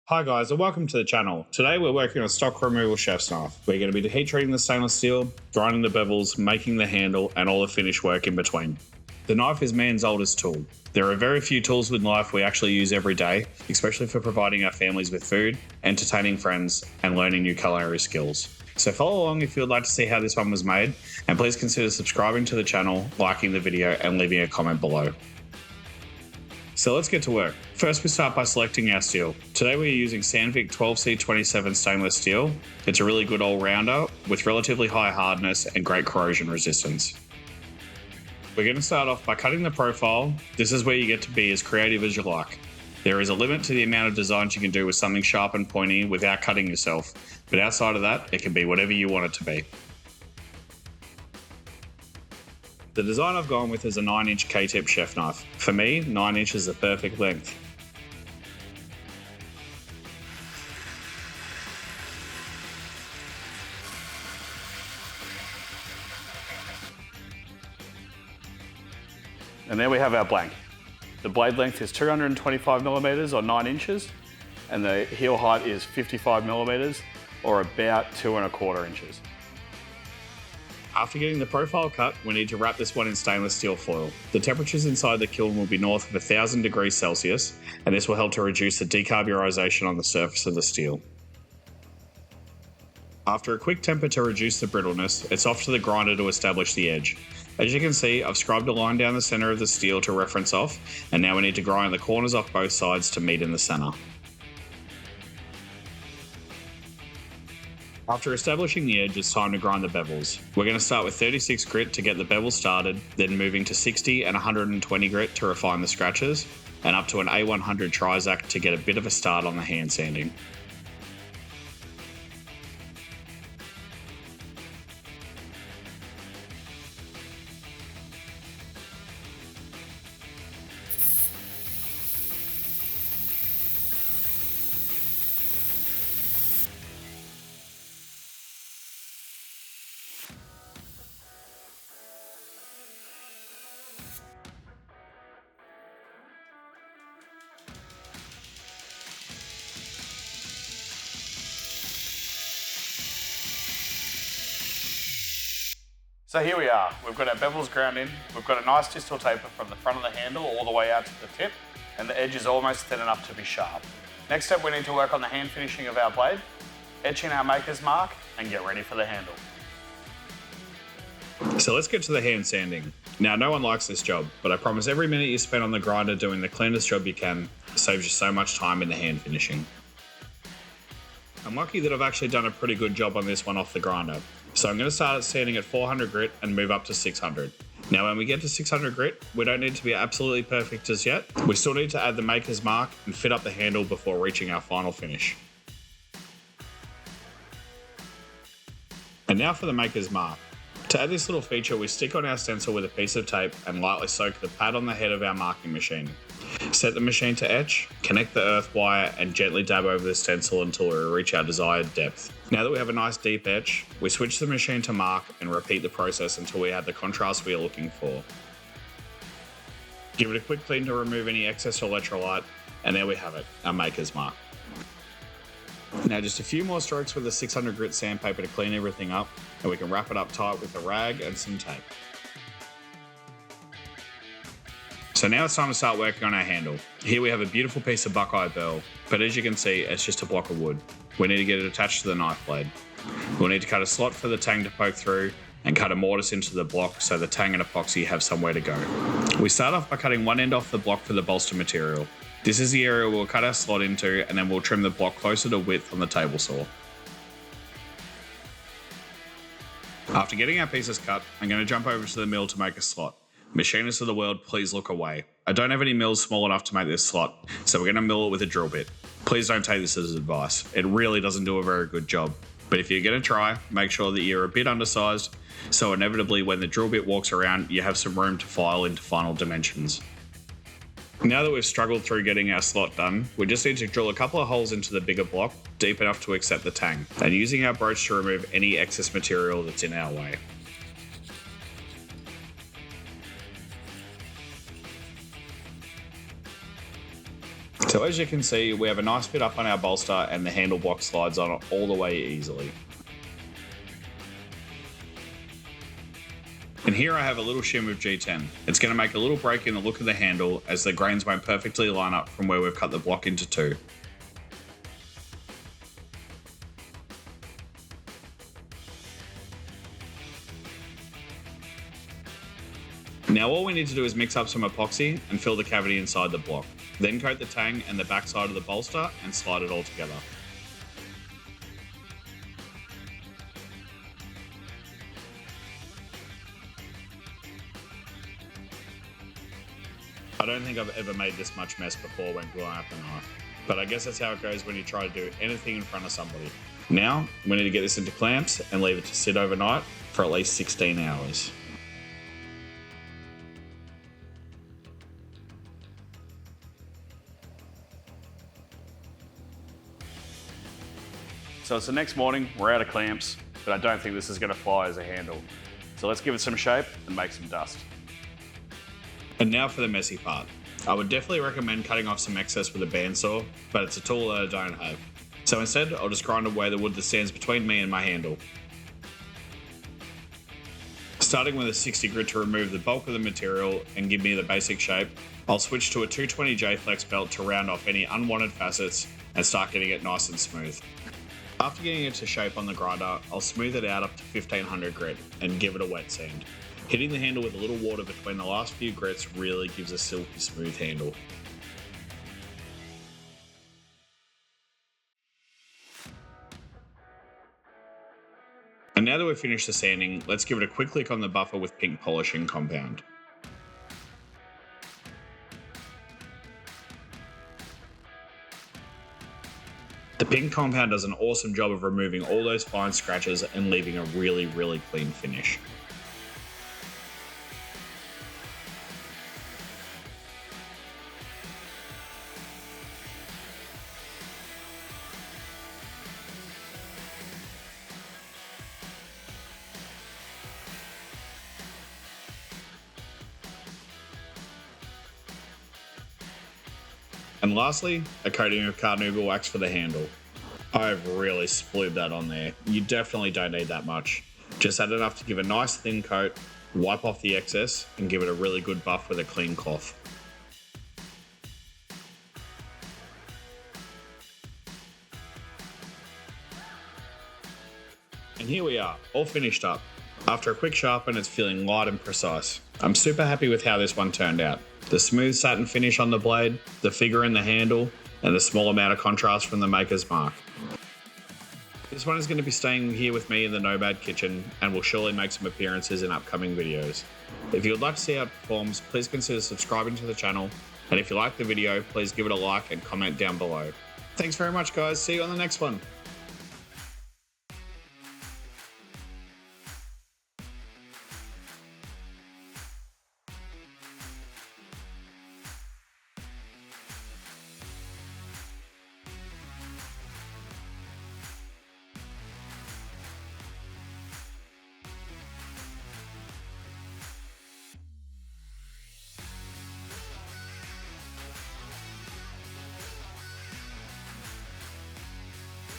Hi guys and welcome to the channel. Today we're working on a stock removal chef's knife. We're going to be heat treating the stainless steel, grinding the bevels, making the handle and all the finish work in between. The knife is man's oldest tool. There are very few tools with knife we actually use every day, especially for providing our families with food, entertaining friends and learning new culinary skills. So follow along if you would like to see how this one was made, and please consider subscribing to the channel, liking the video and leaving a comment below. So let's get to work. First we start by selecting our steel. Today we're using Sandvik 12C27 stainless steel. It's a really good all-rounder with relatively high hardness and great corrosion resistance. We're going to start off by cutting the profile. This is where you get to be as creative as you like. There is a limit to the amount of designs you can do with something sharp and pointy without cutting yourself, but outside of that, it can be whatever you want it to be. The design I've gone with is a 9-inch K-tip chef knife. For me, 9 inches is the perfect length. And there we have our blank. The blade length is 225 millimeters or 9 inches, and the heel height is 55 millimeters or about 2¼ inches. After getting the profile cut, we need to wrap this one in stainless steel foil. The temperatures inside the kiln will be north of 1000 degrees Celsius, and this will help to reduce the decarburization on the surface of the steel. After a quick temper to reduce the brittleness, it's off to the grinder to establish the edge. As you can see, I've scribed a line down the center of the steel to reference off, and now we need to grind the corners off both sides to meet in the center. After establishing the edge, it's time to grind the bevels. We're going to start with 36 grit to get the bevel started, then moving to 60 and 120 grit to refine the scratches, and up to an A100 Trizact to get a bit of a start on the hand sanding. So here we are, we've got our bevels ground in, we've got a nice distal taper from the front of the handle all the way out to the tip, and the edge is almost thin enough to be sharp. Next up we need to work on the hand finishing of our blade, etch in our maker's mark and get ready for the handle. So let's get to the hand sanding. Now no one likes this job, but I promise every minute you spend on the grinder doing the cleanest job you can saves you so much time in the hand finishing. I'm lucky that I've actually done a pretty good job on this one off the grinder. So I'm going to start sanding at 400 grit and move up to 600. Now when we get to 600 grit, we don't need to be absolutely perfect just yet. We still need to add the maker's mark and fit up the handle before reaching our final finish. And now for the maker's mark. To add this little feature, we stick on our stencil with a piece of tape and lightly soak the pad on the head of our marking machine. Set the machine to etch, connect the earth wire and gently dab over the stencil until we reach our desired depth. Now that we have a nice deep etch, we switch the machine to mark and repeat the process until we have the contrast we are looking for. Give it a quick clean to remove any excess electrolyte, and there we have it, our maker's mark. Now just a few more strokes with the 600 grit sandpaper to clean everything up, and we can wrap it up tight with a rag and some tape. So now it's time to start working on our handle. Here we have a beautiful piece of buckeye burl, but as you can see, it's just a block of wood. We need to get it attached to the knife blade. We'll need to cut a slot for the tang to poke through and cut a mortise into the block so the tang and epoxy have somewhere to go. We start off by cutting one end off the block for the bolster material. This is the area we'll cut our slot into, and then we'll trim the block closer to width on the table saw. After getting our pieces cut, I'm going to jump over to the mill to make a slot. Machinists of the world, please look away. I don't have any mills small enough to make this slot, so we're going to mill it with a drill bit. Please don't take this as advice. It really doesn't do a very good job. But if you're going to try, make sure that you're a bit undersized, so inevitably when the drill bit walks around, you have some room to file into final dimensions. Now that we've struggled through getting our slot done, we just need to drill a couple of holes into the bigger block, deep enough to accept the tang, and using our broach to remove any excess material that's in our way. So So as you can see, we have a nice fit up on our bolster and the handle block slides on it all the way easily. And here I have a little shim with G10. It's going to make a little break in the look of the handle as the grains won't perfectly line up from where we've cut the block into two. Now all we need to do is mix up some epoxy and fill the cavity inside the block. Then coat the tang and the back side of the bolster and slide it all together. I don't think I've ever made this much mess before when gluing up a knife, but I guess that's how it goes when you try to do anything in front of somebody. Now, we need to get this into clamps and leave it to sit overnight for at least 16 hours. So it's the next morning, we're out of clamps, but I don't think this is going to fly as a handle. So let's give it some shape and make some dust. And now for the messy part. I would definitely recommend cutting off some excess with a bandsaw, but it's a tool that I don't have. So instead, I'll just grind away the wood that stands between me and my handle. Starting with a 60 grit to remove the bulk of the material and give me the basic shape, I'll switch to a 220J flex belt to round off any unwanted facets and start getting it nice and smooth. After getting it to shape on the grinder, I'll smooth it out up to 1500 grit and give it a wet sand. Hitting the handle with a little water between the last few grits really gives a silky smooth handle. And now that we've finished the sanding, let's give it a quick lick on the buffer with pink polishing compound. The pink compound does an awesome job of removing all those fine scratches and leaving a really, really clean finish. And lastly, a coating of carnauba wax for the handle. I've really splued that on there. You definitely don't need that much. Just add enough to give a nice thin coat, wipe off the excess, and give it a really good buff with a clean cloth. And here we are, all finished up. After a quick sharpen, it's feeling light and precise. I'm super happy with how this one turned out. The smooth satin finish on the blade, the figure in the handle, and the small amount of contrast from the maker's mark. This one is going to be staying here with me in the Nomad kitchen and will surely make some appearances in upcoming videos. If you would like to see how it performs, please consider subscribing to the channel, and if you like the video, please give it a like and comment down below. Thanks very much guys, see you on the next one.